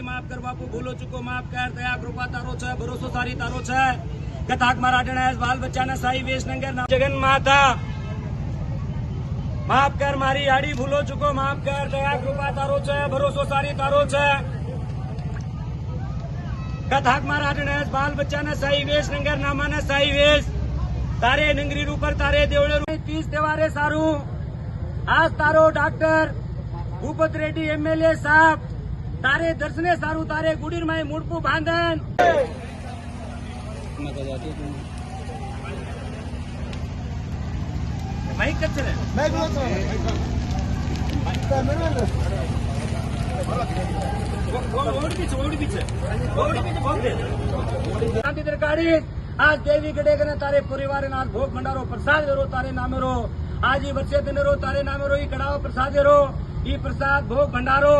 माफ कर बापू भूलो चुको माफ कर दया कृपा तारो छे भरोसो सारी तारो छे कथाक मराठा बाल बच्चा ने साई वेश नंगर जगन माता माफ कर मारी आड़ी भूलो चुको माफ कर दया कृपा तारो छे भरोसो सारी तारो छे कथाक मराठा बाल बच्चा ने साई वेश नंगर नामा ने साई वेश तारे नंगरी रूपर तारे देवड़े 30 त्योहारे सारू आज तारो डॉक्टर भूपत रेड्डी एमएलए साहब तारे दर्शने सारू तारे गुडीर माई मुड़पू बांधन माइक गाड़ी आज देवी गडे तारे परिवार भोग भंडारो प्रसाद वेरो तारे नामेरो आज ही वर्षे दिन रो तारे नामेरो ई कड़ाओ प्रसाद वेरो ई प्रसाद भोग भंडारो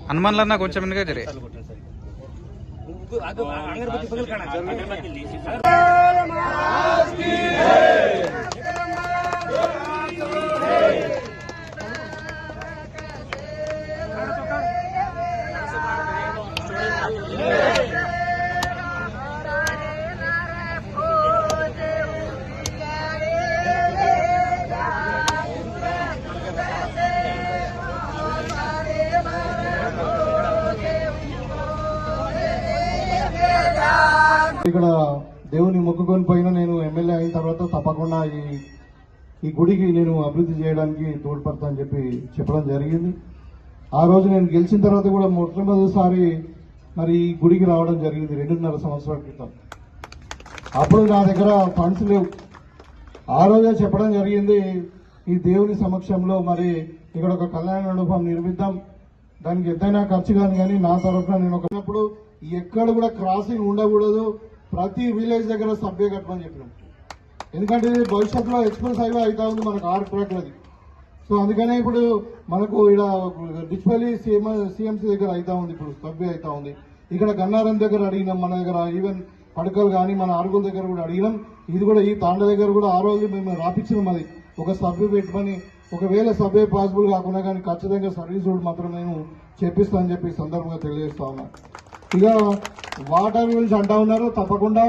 హనుమాన్లన్నా కొంచెం వెనుక జరి अगरबत्ती पकड़ खाना ఇక్కడ దేవుని మొక్కుకొని పోయినా నేను ఎమ్మెల్యే అయిన తర్వాత తప్పకుండా ఈ గుడికి నేను అభివృద్ధి చేయడానికి తోడ్పడతా అని చెప్పడం జరిగింది. ఆ రోజు నేను గెలిచిన తర్వాత కూడా మొట్టమొదటిసారి మరి ఈ గుడికి రావడం జరిగింది 2.5 సంవత్సరాల క్రితం. అప్పుడు నా దగ్గర ఫండ్స్ లేవు. ఆ రోజే చెప్పడం జరిగింది ఈ దేవుని సమక్షంలో మరి ఇక్కడ ఒక కళ్యాణ మండపం నిర్మిద్దాం, దానికి ఎంతైనా ఖర్చు కానీ నా తరఫున నేను ఒకప్పుడు ఎక్కడ కూడా క్రాసింగ్ ఉండకూడదు, ప్రతి విలేజ్ దగ్గర సభ్య కట్టమని చెప్పినాం. ఎందుకంటే భవిష్యత్తులో ఎక్స్ప్రెస్ హైవే అవుతా ఉంది మనకు 6 ట్రాక్లది. సో అందుకనే ఇప్పుడు మనకు ఇక్కడ డిచ్పల్లి సిఎంసీ దగ్గర అవుతా ఉంది, ఇప్పుడు సభ్య అవుతా ఉంది. ఇక్కడ గన్నారం దగ్గర అడిగినాం, మన దగ్గర ఈవెన్ పడకలు కానీ మన అరుగుల దగ్గర కూడా అడిగినాం. ఇది కూడా ఈ తాండ దగ్గర కూడా ఆ రోజు మేము రాపించినాం, అది ఒక సభ్య పెట్టమని. ఒకవేళ సభ్య పాసిబుల్ కాకుండా కానీ ఖచ్చితంగా సర్వీస్ రోడ్ మాత్రం నేను చేపిస్తా అని చెప్పి సందర్భంగా తెలియజేస్తా ఉన్నా. ఇక వాటర్ గురించి అంటా ఉన్నారు, తప్పకుండా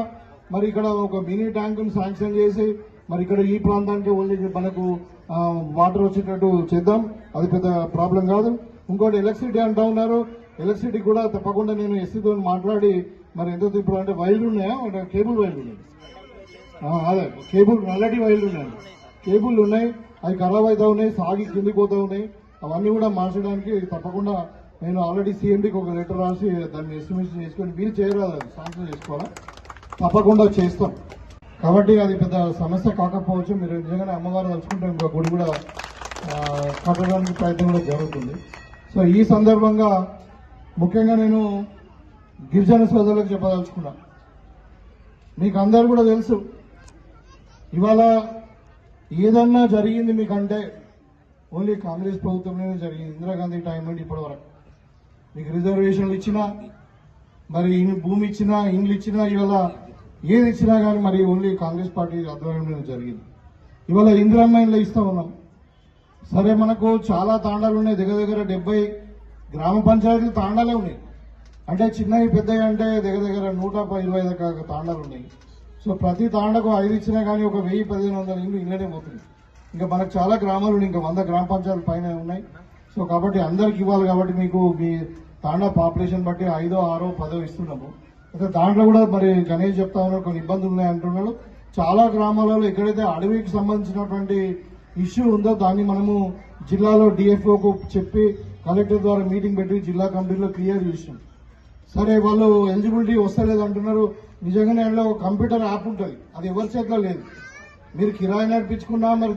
మరి ఇక్కడ ఒక మినీ ట్యాంకును శాంక్షన్ చేసి మరి ఇక్కడ ఈ ప్రాంతానికి ఓన్లీ మనకు వాటర్ వచ్చేటట్టు చేద్దాం, అది పెద్ద ప్రాబ్లం కాదు. ఇంకోటి ఎలక్ట్రిసిటీ అంటా ఉన్నారు, ఎలక్ట్రిసిటీ కూడా తప్పకుండా నేను ఎస్సీతో మాట్లాడి మరి ఎంత ఇప్పుడు అంటే వైర్లు ఉన్నాయా, కేబుల్ వైర్లు ఉన్నాయి, అదే కేబుల్ నల్లటి వైర్లు ఉన్నాయి, కేబుల్ ఉన్నాయి, అవి ఖరాబ్ అవుతా ఉన్నాయి, సాగి కిందికి పోతా ఉన్నాయి. అవన్నీ కూడా మార్చడానికి తప్పకుండా నేను ఆల్రెడీ సీఎండీకి ఒక లెటర్ రాసి దాన్ని ఎస్టిమేషన్ చేసుకొని వీలు చేయరాదు, అది శాంక్షన్ చేసుకోవాలా, తప్పకుండా చేస్తాం. కాబట్టి అది పెద్ద సమస్య కాకపోవచ్చు. మీరు నిజంగానే అమ్మవారు తలుచుకుంటే ఇంకో గుడి కూడా కట్టడానికి ప్రయత్నం కూడా జరుగుతుంది. సో ఈ సందర్భంగా ముఖ్యంగా నేను గిరిజన సోదరులకు చెప్పదలుచుకున్నా, మీకు అందరు కూడా తెలుసు ఇవాళ ఏదన్నా జరిగింది మీకంటే ఓన్లీ కాంగ్రెస్ ప్రభుత్వంలోనే జరిగింది. ఇందిరాగాంధీ టైం నుండి ఇప్పటి వరకు మీకు రిజర్వేషన్లు ఇచ్చినా, మరి భూమి ఇచ్చినా, ఇండ్లు ఇచ్చినా, ఇవాళ ఏది ఇచ్చినా కానీ మరి ఓన్లీ కాంగ్రెస్ పార్టీ ఆధ్వర్యంలో జరిగింది. ఇవాళ ఇందిరమ్మ ఇండ్లు ఇస్తా ఉన్నాం. సరే మనకు చాలా తాండాలు ఉన్నాయి, దగ్గర 70 గ్రామ పంచాయతీలు తాండాలే ఉన్నాయి. అంటే చిన్నవి పెద్దవి అంటే దగ్గర 125 తాండాలు ఉన్నాయి. సో ప్రతి తాండకు 5 ఇచ్చినా కానీ ఒక 1000-1500 ఇండ్లు ఇళ్ళనే పోతుంది. ఇంకా మనకు చాలా గ్రామాలు ఉన్నాయి, ఇంకా 100 గ్రామ పంచాయతీల పైన ఉన్నాయి. సో కాబట్టి అందరికి ఇవ్వాలి. కాబట్టి మీకు మీ తాండా పాపులేషన్ బట్టి 5, 6, 10 ఇస్తున్నాము. అయితే దాంట్లో కూడా మరి గణేష్ చెప్తా ఉన్నారు కొన్ని ఇబ్బందులు ఉన్నాయి అంటున్నాడు. చాలా గ్రామాలలో ఎక్కడైతే అడవికి సంబంధించినటువంటి ఇష్యూ ఉందో దాన్ని మనము జిల్లాలో డిఎఫ్ఓకు చెప్పి కలెక్టర్ ద్వారా మీటింగ్ పెట్టి జిల్లా కమిటీలో క్లియర్ చేసినాం. సరే వాళ్ళు ఎలిజిబిలిటీ వస్తలేదు అంటున్నారు. నిజంగానే అందులో కంప్యూటర్ యాప్ ఉంటుంది, అది ఎవరి చేతిలో లేదు. మీరు కిరాయి నడిపించుకున్నా మరి